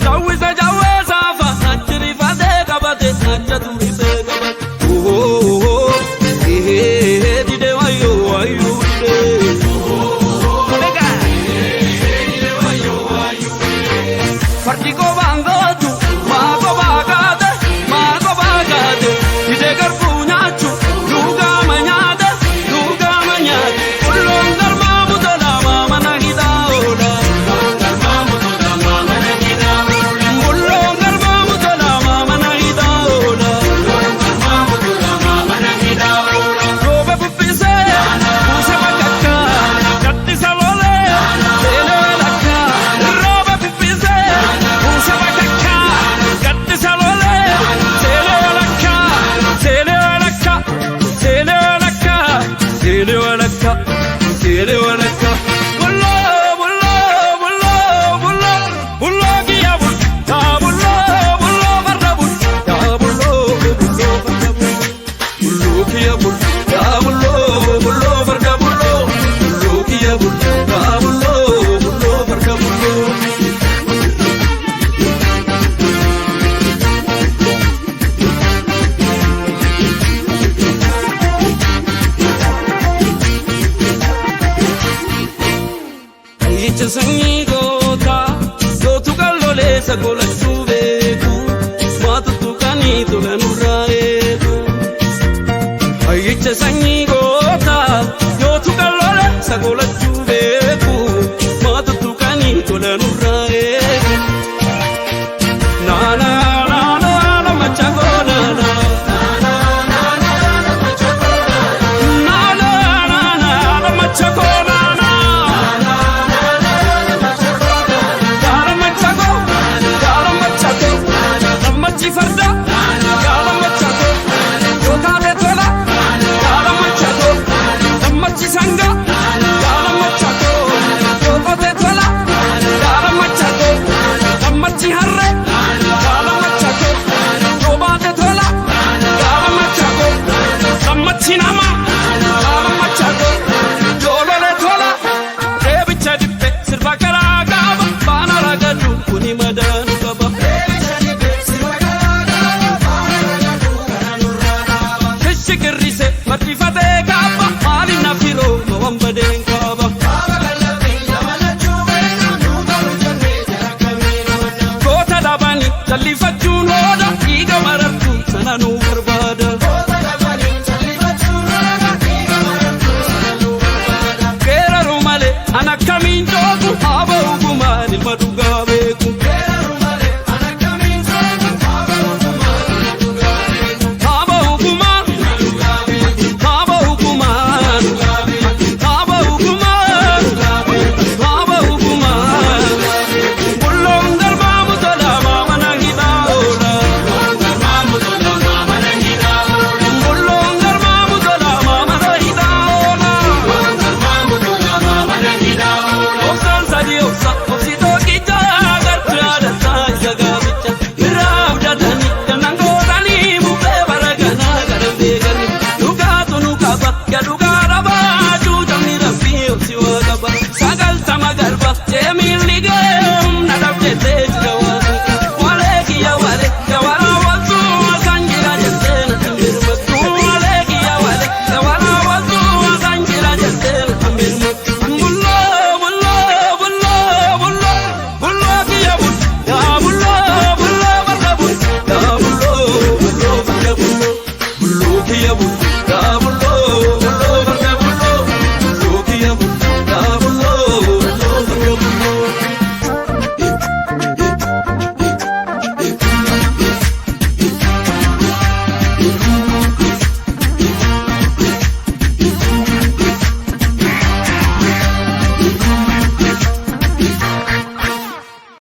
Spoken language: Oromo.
jawwisa jawweesa fa'a chirifatee qabate acha turisee qabate. Dide wayo wayo dide. Fardi ko bangatu ma ko bagate dide garbu nyachu luga manyade kullon darma mudala mama nahidaola kullon darma mudala mama nahidaola robe buffise use bakakka gatti salole sele lakka robe buffise use bakakka gatti salole sele lakka bullo giya bullo farda bullo giya bullo farda bullo giya bullo farda bullo. Icha sanyi gota gotu kallole sagola shubeku matu tukani tulanuraeku. Icha sanyi gota gotu kallole sagola